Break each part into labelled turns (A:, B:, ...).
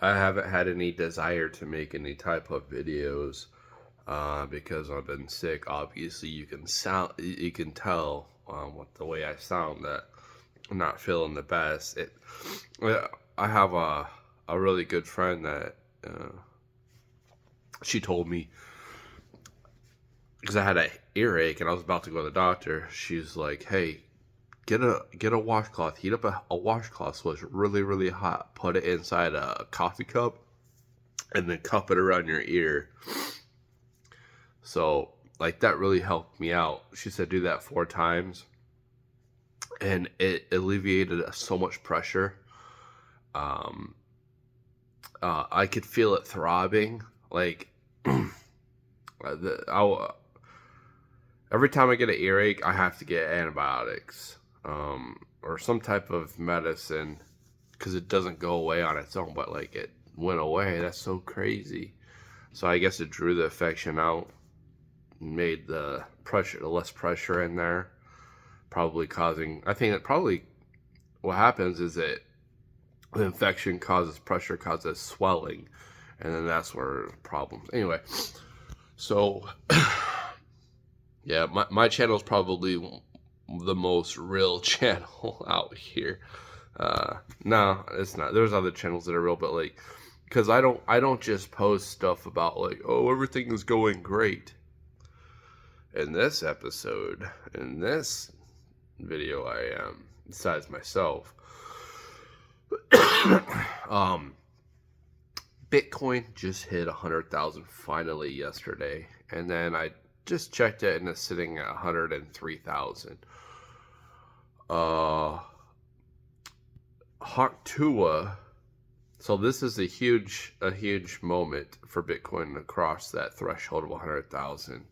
A: I haven't had any desire to make any type of videos because I've been sick. Obviously, you can tell with the way I sound that I'm not feeling the best. I have a really good friend that she told me because I had an earache and I was about to go to the doctor. She's like, "Hey, get a washcloth. Heat up a washcloth so it's really hot. Put it inside a coffee cup and then cup it around your ear." So like that really helped me out. She said do that 4 times, and it alleviated so much pressure. Um, I could feel it throbbing. Like every time I get an earache, I have to get antibiotics or some type of medicine because it doesn't go away on its own. But like it went away. That's so crazy. So I guess it drew the infection out, made the less pressure in there, probably causing. I think that probably what happens is that the infection causes pressure, causes swelling, and then that's where problems. Anyway, so yeah, my channel is probably the most real channel out here. No, it's not. There's other channels that are real, but like, because I don't just post stuff about like, oh, everything is going great. In this episode, in this video, I am besides myself. um, Bitcoin just hit 100,000 finally yesterday, and then I just checked it and it's sitting at 103,000. Uh, tuah. So this is a huge moment for Bitcoin to cross that threshold of 100,000.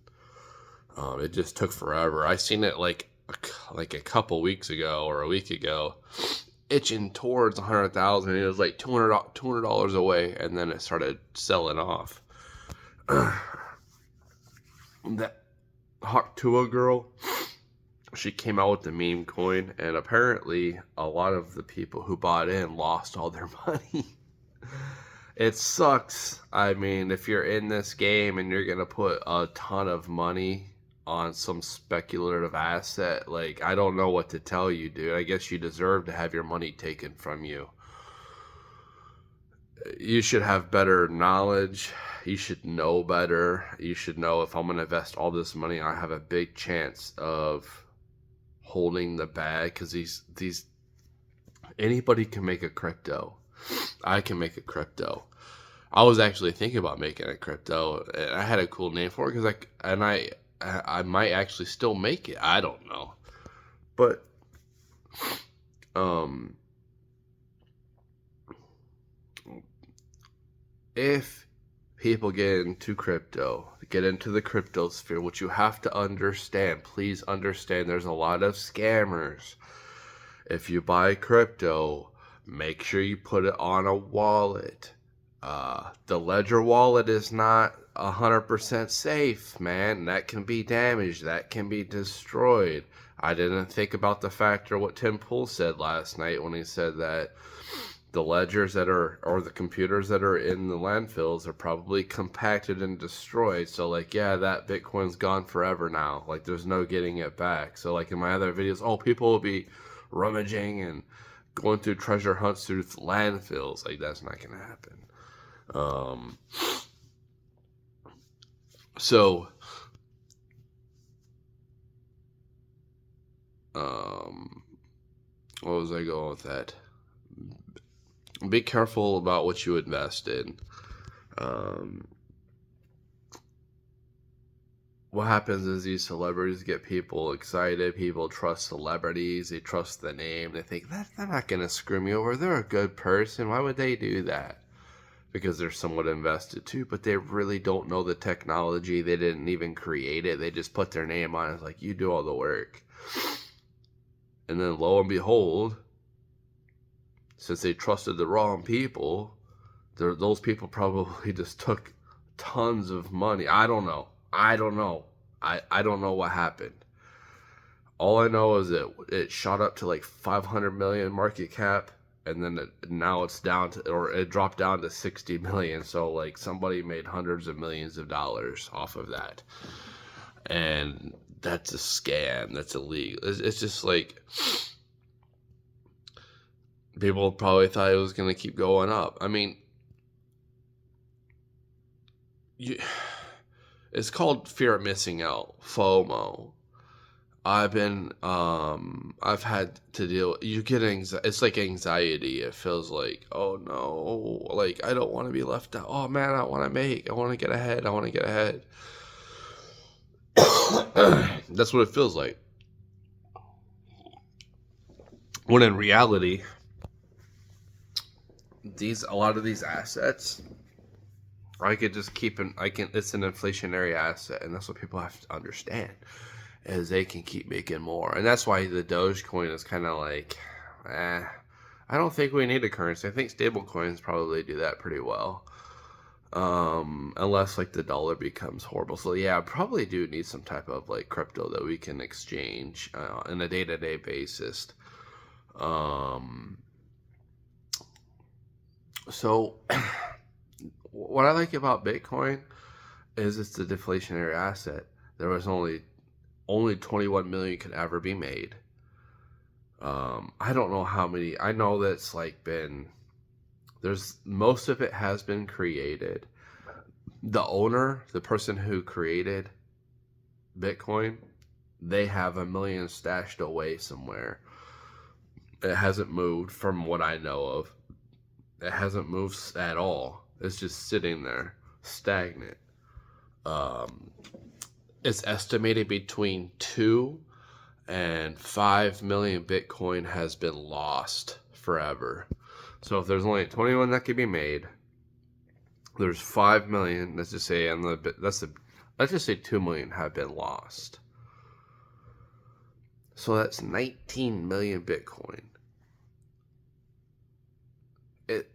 A: It just took forever. I seen it like a couple weeks ago or a week ago, itching towards 100,000. It was like $200 away, and then it started selling off. That Hawk Tuah girl, she came out with the meme coin, and apparently a lot of the people who bought in lost all their money. It sucks. I mean, if you're in this game and you're gonna put a ton of money on some speculative asset, like I don't know what to tell you, dude. I guess you deserve to have your money taken from you. You should have better knowledge. You should know better. You should know if I'm gonna invest all this money, I have a big chance of holding the bag because these anybody can make a crypto. I can make a crypto. I was actually thinking about making a crypto, and I had a cool name for it because I might actually still make it. I don't know, but um, if people get into the crypto sphere, what you have to understand, please understand, there's a lot of scammers. If you buy crypto, make sure you put it on a wallet. The Ledger wallet is not 100% safe, man. That can be damaged. That can be destroyed. I didn't think about the factor what Tim Pool said last night when he said that the ledgers that are, or the computers that are in the landfills are probably compacted and destroyed. So like, yeah, that Bitcoin's gone forever now. Like there's no getting it back. So like in my other videos, oh, people will be rummaging and going through treasure hunts through landfills. Like that's not gonna happen. Um, so, um, what was I going with that? Be careful about what you invest in. Um, what happens is these celebrities get people excited. People trust celebrities. They trust the name. They think that they're not going to screw me over. They're a good person. Why would they do that? Because they're somewhat invested too, but they really don't know the technology. They didn't even create it. They just put their name on it. It's like, you do all the work. And then lo and behold, since they trusted the wrong people, those people probably just took tons of money. I don't know. I don't know. I don't know what happened. All I know is that it shot up to like 500 million market cap, and then now it's down to, or it dropped down to 60 million. So like somebody made hundreds of millions of dollars off of that, and that's a scam. That's illegal. It's just like people probably thought it was going to keep going up. I mean, it's called fear of missing out, FOMO. I've had to deal. You get it's like anxiety. It feels like, oh no, like I don't want to be left out. Oh man, I want to get ahead. I want to get ahead. That's what it feels like. When in reality, a lot of these assets, I could just keep it's an inflationary asset, and that's what people have to understand. Is they can keep making more. And that's why the Dogecoin is kind of like, I don't think we need a currency. I think stable coins probably do that pretty well. Unless like the dollar becomes horrible. So yeah, I probably do need some type of like crypto that we can exchange on a day-to-day basis. So what I like about Bitcoin is it's a deflationary asset. There was only 21 million could ever be made. I don't know how many. I know that's like most of it has been created. The owner, the person who created Bitcoin, they have 1 million stashed away somewhere. It hasn't moved from what I know of. It hasn't moved at all. It's just sitting there, stagnant. It's estimated between 2 and 5 million Bitcoin has been lost forever. So if there's only 21 that can be made, there's 5 million. Let's just say let's just say 2 million have been lost. So that's 19 million Bitcoin.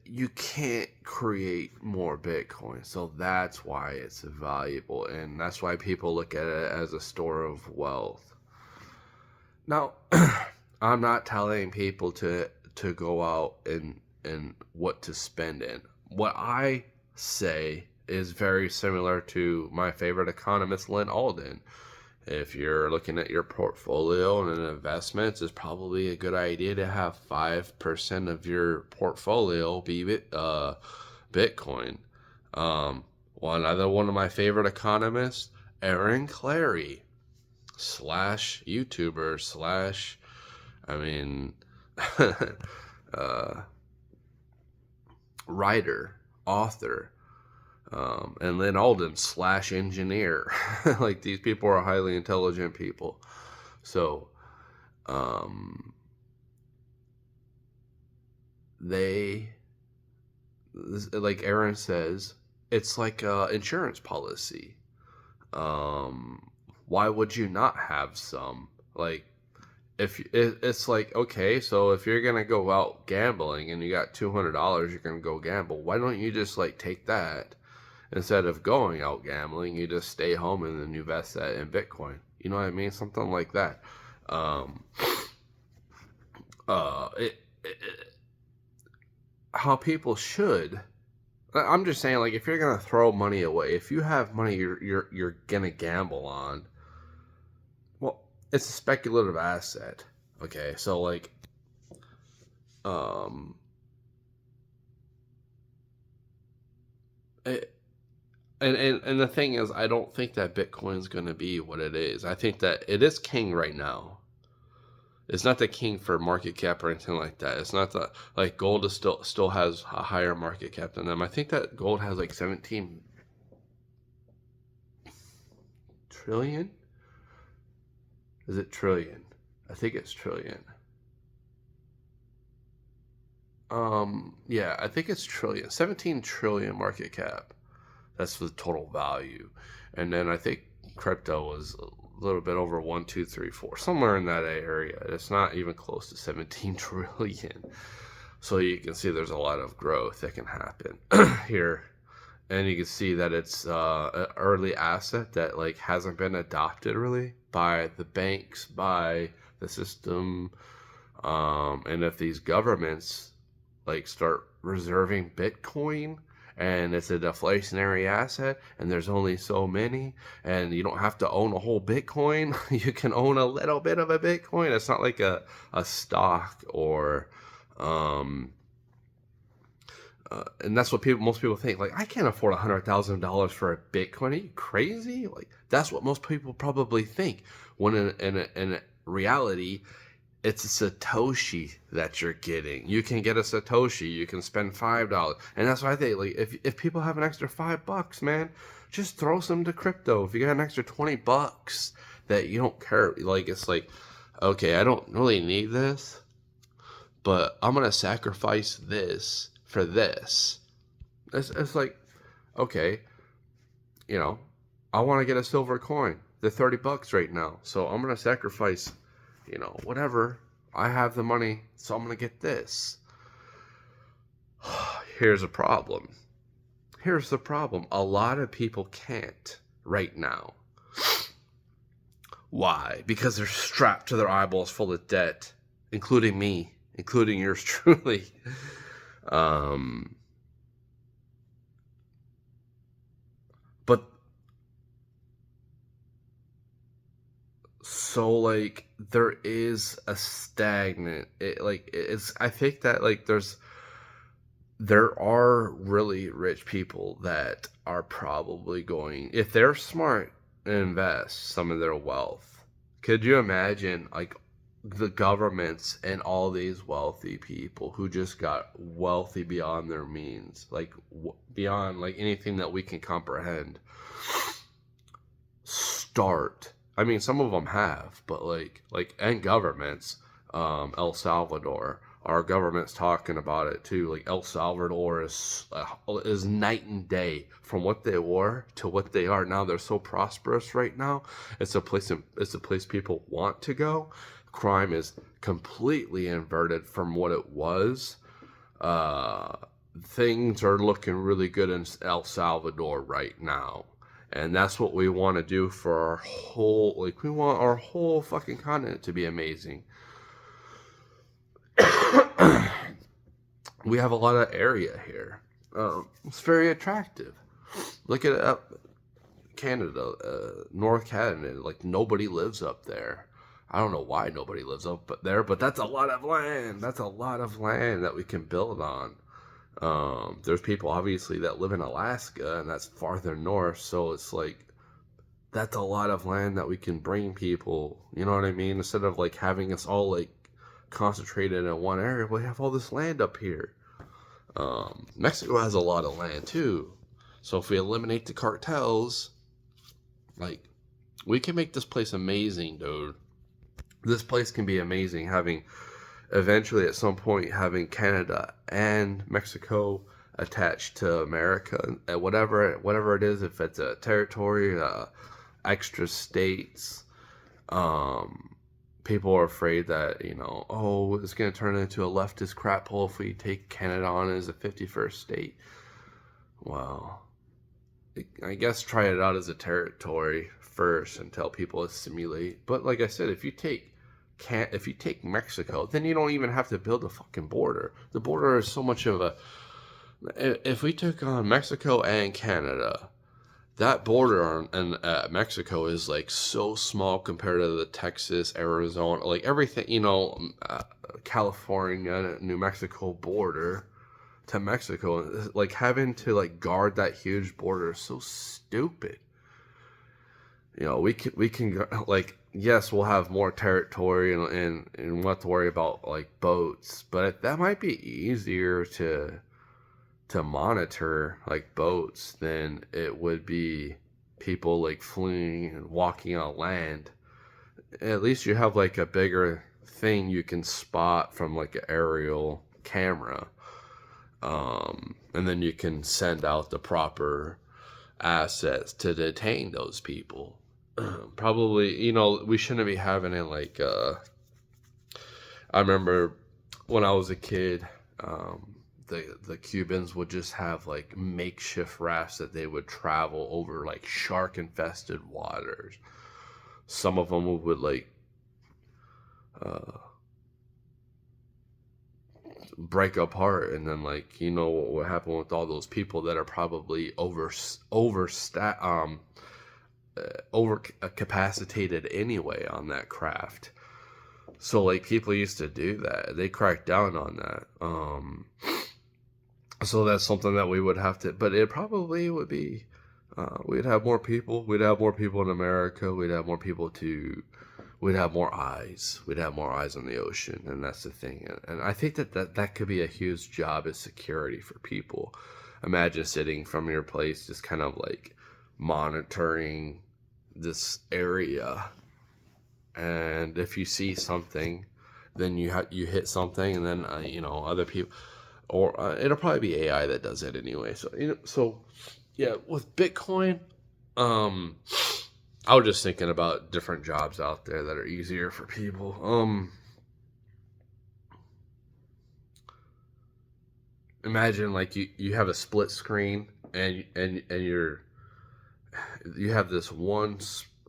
A: You can't create more Bitcoin, so that's why it's valuable, and that's why people look at it as a store of wealth. Now, I'm not telling people to go out and what to spend in. What I say is very similar to my favorite economist, Lynn Alden. If you're looking at your portfolio and investments, it's probably a good idea to have 5% of your portfolio be Bitcoin. One of my favorite economists, Aaron Clarey, / YouTuber writer, author. And Lynn Alden / engineer. Like, these people are highly intelligent people. So, like Aaron says, it's like an insurance policy. Why would you not have some? Like, it's like, okay, so if you're gonna go out gambling and you got $200, you're gonna go gamble. Why don't you just like take that? Instead of going out gambling, you just stay home and then you invest that in Bitcoin. You know what I mean? Something like that. How people should. I'm just saying, like, if you're gonna throw money away, if you have money you're gonna gamble on, well, it's a speculative asset. Okay, so like, And the thing is, I don't think that Bitcoin's going to be what it is. I think that it is king right now. It's not the king for market cap or anything like that. It's not the, like, gold is still has a higher market cap than them. I think that gold has like 17 trillion. Is it trillion? I think it's trillion. Yeah, I think it's trillion. 17 trillion market cap. That's the total value. And then I think crypto was a little bit over 1, 2, 3, 4, somewhere in that area. It's not even close to 17 trillion. So you can see there's a lot of growth that can happen here. And you can see that it's an early asset that like hasn't been adopted really by the banks, by the system. And if these governments like start reserving Bitcoin, and it's a deflationary asset, and there's only so many, and you don't have to own a whole Bitcoin. You can own a little bit of a Bitcoin. It's not like a stock or and that's what most people think. Like, I can't afford $100,000 for a Bitcoin. Are you crazy? Like, that's what most people probably think. When in reality, it's a Satoshi that you're getting. You can get a Satoshi. You can spend $5, and that's why I think, like, if people have an extra $5, man, just throw some to crypto. If you got an extra $20 that you don't care, like, it's like, okay, I don't really need this, but I'm gonna sacrifice this for this. It's like, okay, you know, I want to get a silver coin. They're $30 right now, so I'm gonna sacrifice, whatever. I have the money, so I'm gonna get this. Here's a problem. Here's the problem. A lot of people can't right now. Why? Because they're strapped to their eyeballs full of debt, including me, including yours truly. But so, like, there is a stagnant. I think that, like, there are really rich people that are probably going, if they're smart, invest some of their wealth. Could you imagine, like, the governments and all these wealthy people who just got wealthy beyond their means, like beyond like anything that we can comprehend, start? I mean, some of them have, but and governments, El Salvador, our government's talking about it too. Like, El Salvador is night and day from what they were to what they are now. They're so prosperous right now. It's a place people want to go. Crime is completely inverted from what it was. Things are looking really good in El Salvador right now. And that's what we want to do for our whole, we want our whole fucking continent to be amazing. We have a lot of area here. It's very attractive. Look at Canada, North Canada. Like, nobody lives up there. I don't know why nobody lives up there, but that's a lot of land. That's a lot of land that we can build on. There's people obviously that live in Alaska, and that's farther north, so it's like, that's a lot of land that we can bring people, you know what I mean? Instead of like having us all like concentrated in one area, we have all this land up here. Mexico has a lot of land too, so if we eliminate the cartels, like, we can make this place amazing, dude. This place can be amazing, having eventually at some point having Canada and Mexico attached to America, whatever it is, if it's a territory, extra states. People are afraid that, it's going to turn into a leftist crap hole if we take Canada on as a 51st state. Well, I guess try it out as a territory first until people assimilate. But like I said, if you take Mexico, then you don't even have to build a fucking border. The border is so much of a... If we took on Mexico and Canada, that border in Mexico is like so small compared to the Texas, Arizona, like everything, California, New Mexico border to Mexico. Like, having to like guard that huge border is so stupid. We can go, like, yes, we'll have more territory and we'll have to worry about like boats, but that might be easier to monitor, like, boats than it would be people like fleeing and walking on land. At least you have like a bigger thing you can spot from like an aerial camera, and then you can send out the proper assets to detain those people. Probably, we shouldn't be having it like, I remember when I was a kid, the Cubans would just have like makeshift rafts that they would travel over like shark infested waters. Some of them would like break apart, and then like what happened with all those people that are probably over capacitated anyway on that craft. So like people used to do that. They cracked down on that. So that's something that we would have to, but it probably would be, we'd have more people. We'd have more people in America. We'd have more people we'd have more eyes. We'd have more eyes on the ocean. And that's the thing. And I think that could be a huge job as security for people. Imagine sitting from your place, just kind of like monitoring this area. And if you see something, then you hit something, and then, other people, or it'll probably be AI that does it anyway. So yeah, with Bitcoin, I was just thinking about different jobs out there that are easier for people. Imagine like you have a split screen, and you have this one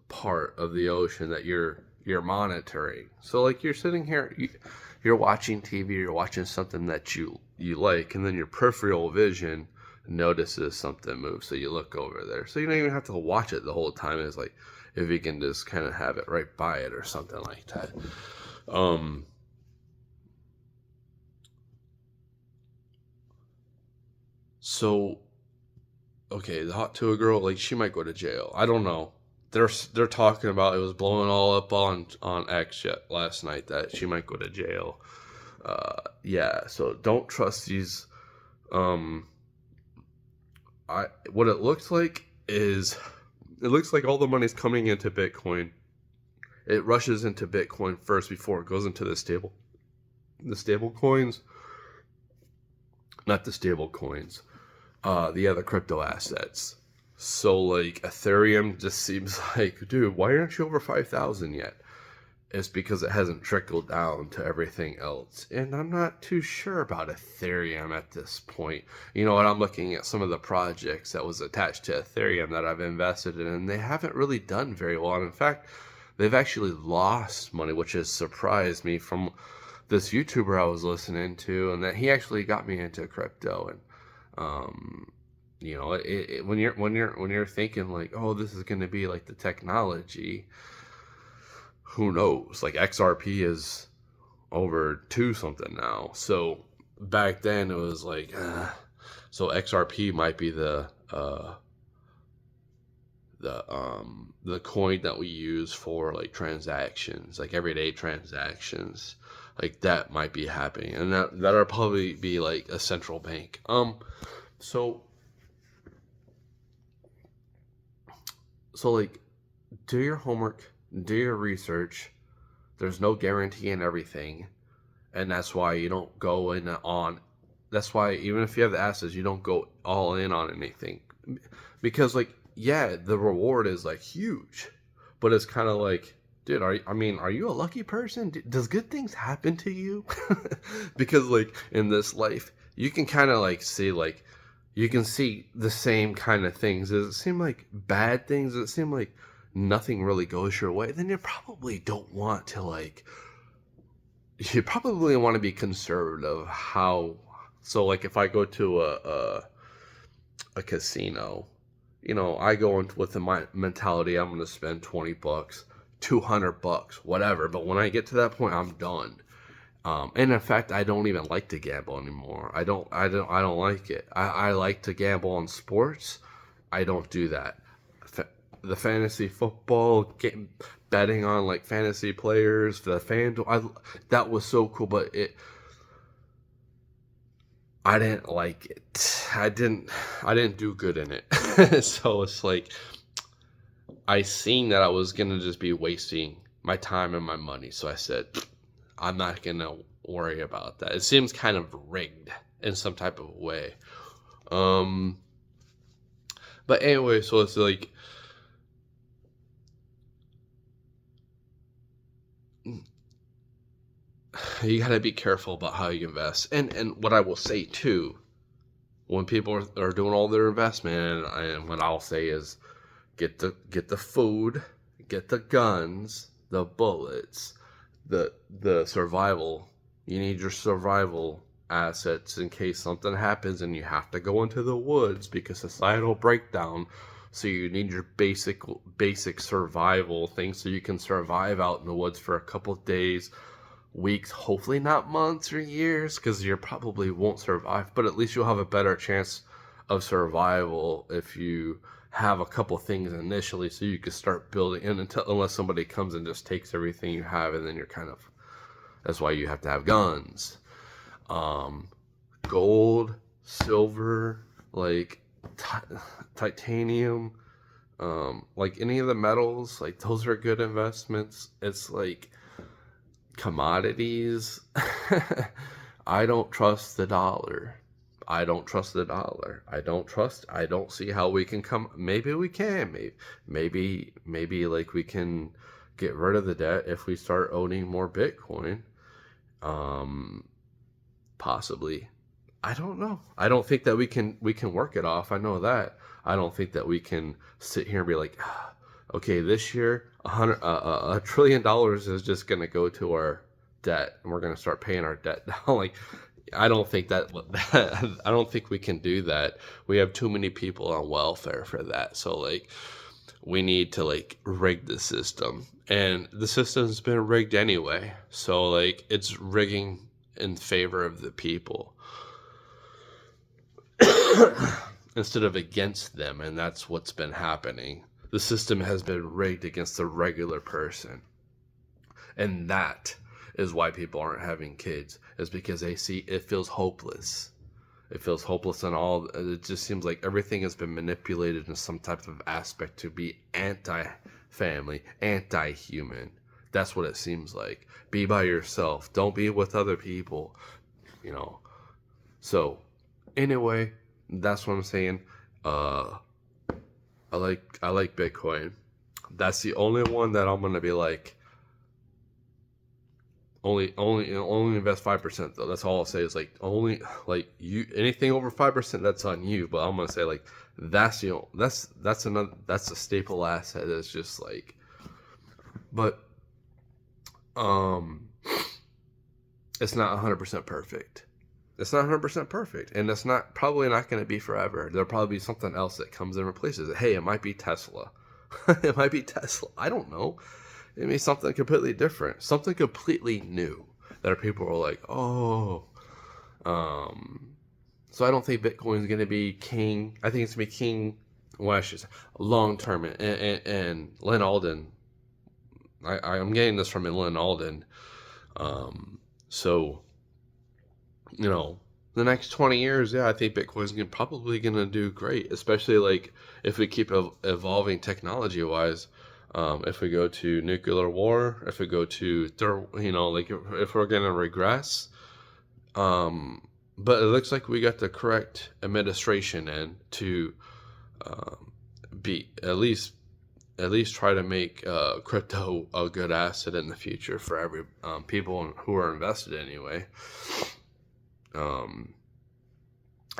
A: part of the ocean that you're monitoring. So like you're sitting here, you're watching TV, you're watching something that you like, and then your peripheral vision notices something move, so you look over there. So you don't even have to watch it the whole time. It's like if you can just kind of have it right by it or something like that. So okay, the hot tuah girl, like she might go to jail. I don't know. They're talking about, it was blowing all up on X last night that she might go to jail. Yeah, so don't trust these. What it looks like is, it looks like all the money's coming into Bitcoin. It rushes into Bitcoin first before it goes into the stable coins, not the stable coins, the other crypto assets. So like Ethereum just seems like, dude, why aren't you over 5,000 yet? It's because it hasn't trickled down to everything else. And I'm not too sure about Ethereum at this point. You know what? I'm looking at some of the projects that was attached to Ethereum that I've invested in, and they haven't really done very well. And in fact, they've actually lost money, which has surprised me, from this YouTuber I was listening to, and that he actually got me into crypto. And when you're thinking like, oh, this is going to be like the technology, who knows? Like XRP is over 2 something now. So back then it was like, so XRP might be the coin that we use for like transactions, like everyday transactions. Like that might be happening, and that'll probably be like a central bank. So like, do your homework, do your research. There's no guarantee in everything, and that's why you don't go in on. That's why even if you have the assets, you don't go all in on anything, because like, yeah, the reward is like huge, but it's kind of like, dude, are you a lucky person? Does good things happen to you? Because like in this life, you can kind of like see, like, you can see the same kind of things. Does it seem like bad things? Does it seem like nothing really goes your way? Then you probably don't want to, like, you probably want to be conservative. So like if I go to a casino, I go in with the mentality I'm going to spend $20, $200, whatever. But when I get to that point, I'm done. And in fact, I don't even like to gamble anymore. I don't like it. I like to gamble on sports. I don't do that. The fantasy football game, betting on like fantasy players, the FanDuel, that was so cool, but I didn't like it. I didn't do good in it. So it's like, I seen that I was gonna just be wasting my time and my money. So I said, I'm not gonna worry about that. It seems kind of rigged in some type of way. But anyway, so it's like, you gotta be careful about how you invest. And what I will say too, when people are doing all their investment, and what I'll say is, get the food, get the guns, the bullets, the survival. You need your survival assets in case something happens and you have to go into the woods because societal breakdown. So you need your basic survival things so you can survive out in the woods for a couple of days, weeks, hopefully not months or years, because you probably won't survive, but at least you'll have a better chance of survival if you have a couple things initially so you can start building in unless somebody comes and just takes everything you have, and then you're kind of, that's why you have to have guns. Gold, silver, like titanium, like any of the metals, like those are good investments. It's like commodities. I don't trust the dollar. I don't see how we can come. Maybe we can. Maybe like we can get rid of the debt if we start owning more Bitcoin. Possibly. I don't know. I don't think that we can work it off. I know that. I don't think that we can sit here and be like, okay, this year $1 trillion is just going to go to our debt, and we're going to start paying our debt down. Like, I don't think I don't think we can do that. We have too many people on welfare for that. So like, we need to like rig the system, and the system's been rigged anyway. So like, it's rigging in favor of the people instead of against them, and that's what's been happening. The system has been rigged against the regular person, and that is why people aren't having kids, is because they see it feels hopeless. It feels hopeless, and all it just seems like everything has been manipulated in some type of aspect to be anti-family, anti-human. That's what it seems like. Be by yourself. Don't be with other people. You know. So, anyway, that's what I'm saying. I like Bitcoin. That's the only one that I'm gonna be like. Only invest 5% though. That's all I'll say is like only like you anything over 5%, that's on you. But I'm gonna say like that's a staple asset. That's just like, but it's not 100% perfect. It's not 100% perfect, and it's probably not going to be forever. There'll probably be something else that comes and replaces it. Hey, it might be Tesla. It might be Tesla. I don't know. It may be something completely different, something completely new that people are like, oh. So I don't think Bitcoin is going to be king. I think it's going to be king. Well, I should say long term. And Lynn Alden. I'm getting this from Lynn Alden. So, you know, the next 20 years, yeah, I think Bitcoin's probably going to do great, especially like if we keep evolving technology wise. If we go to nuclear war, if we go to like if we're going to regress. But it looks like we got the correct administration in to be at least try to make crypto a good asset in the future for every people who are invested anyway.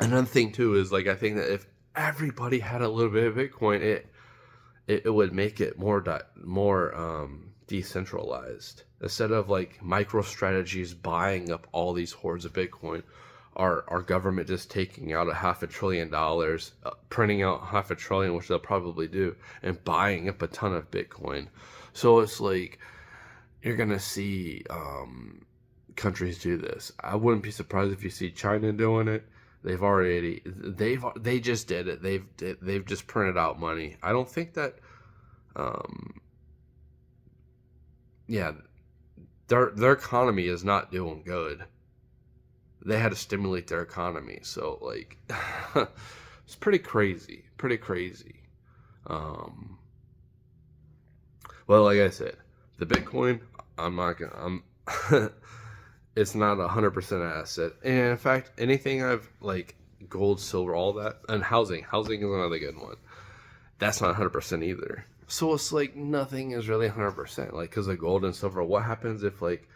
A: Another thing too is like, I think that if everybody had a little bit of Bitcoin, it would make it more decentralized. Instead of like micro strategies buying up all these hordes of Bitcoin, our government just taking out $500 billion, printing out $500 billion, which they'll probably do, and buying up a ton of Bitcoin. So it's like, you're gonna see countries do this. I wouldn't be surprised if you see China doing it. They just did it. They've just printed out money. I don't think that their economy is not doing good. They had to stimulate their economy. So like it's pretty crazy. Well, like I said, the Bitcoin, it's not 100% asset. And in fact, anything I've like gold, silver, all that, and housing is another good one. That's not 100% either. So it's like nothing is really 100%. Like, because of gold and silver, what happens if like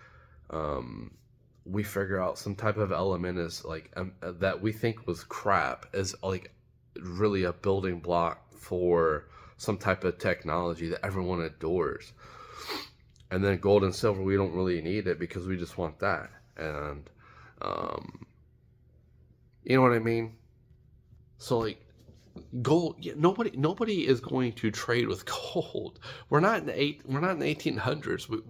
A: we figure out some type of element is like that we think was crap is like really a building block for some type of technology that everyone adores. And then gold and silver, we don't really need it because we just want that. And You know what I mean? So like gold, yeah, nobody is going to trade with gold. We're not in the 1800s.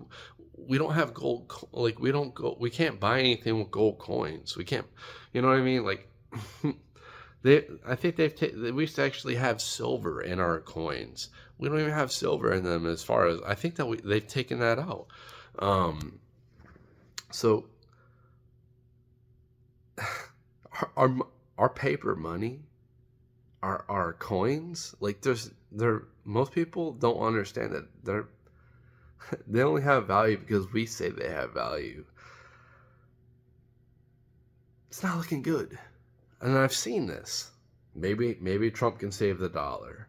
A: We don't have gold. Like we can't buy anything with gold coins. We can't. You know what I mean? Like I think we used to actually have silver in our coins. We don't even have silver in them. As far as I think that they've taken that out. Um, so our our paper money, our coins, like there most people don't understand that they only have value because we say they have value. It's not looking good. And I've seen this. Maybe Trump can save the dollar.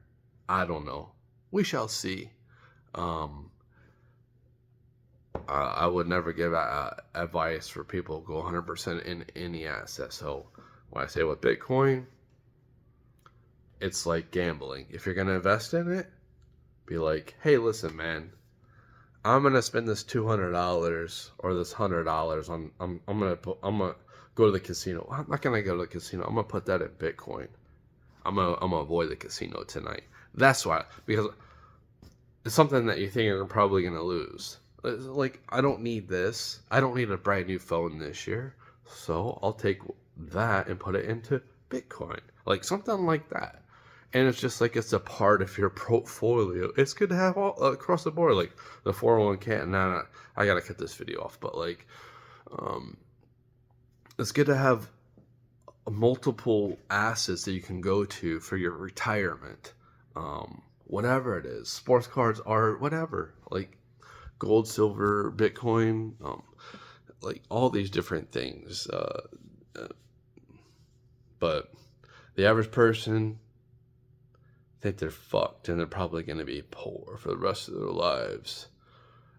A: I don't know. We shall see. Um, I would never give advice for people to go 100% in any asset. So when I say with Bitcoin, it's like gambling. If you're going to invest in it, be like, hey, listen, man, I'm gonna spend this $200 or this $100 on. I'm gonna go to the casino. I'm not gonna go to the casino. I'm gonna put that in Bitcoin. I'm gonna avoid the casino tonight. That's why, because it's something that you think you're probably gonna lose. Like, I don't need this. I don't need a brand new phone this year, so I'll take that and put it into Bitcoin, like something like that. And it's just like it's a part of your portfolio. It's good to have all across the board, like the 401k. And now I gotta cut this video off, but like, um, it's good to have multiple assets that you can go to for your retirement. Whatever it is, sports cards, art, whatever, like gold, silver, Bitcoin, like all these different things. But the average person think they're fucked and they're probably going to be poor for the rest of their lives.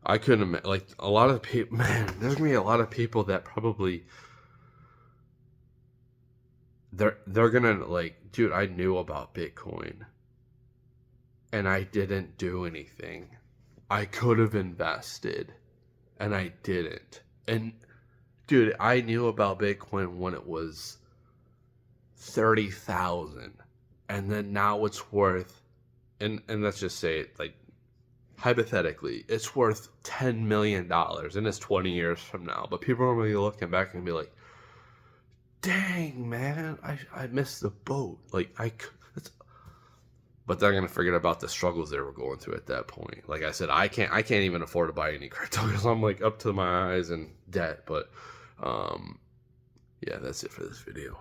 A: I couldn't imagine, like a lot of people, man, there's going to be a lot of people that probably they're going to like, dude, I knew about Bitcoin and I didn't do anything. I could have invested and I didn't. And dude, I knew about Bitcoin when it was 30,000, and then now it's worth, and let's just say it, like hypothetically, it's worth $10 million, and it's 20 years from now. But people are gonna be looking back and be like, "Dang, man, I missed the boat." Like but they're gonna forget about the struggles they were going through at that point. Like I said, I can't even afford to buy any crypto because I'm like up to my eyes in debt. But yeah, that's it for this video.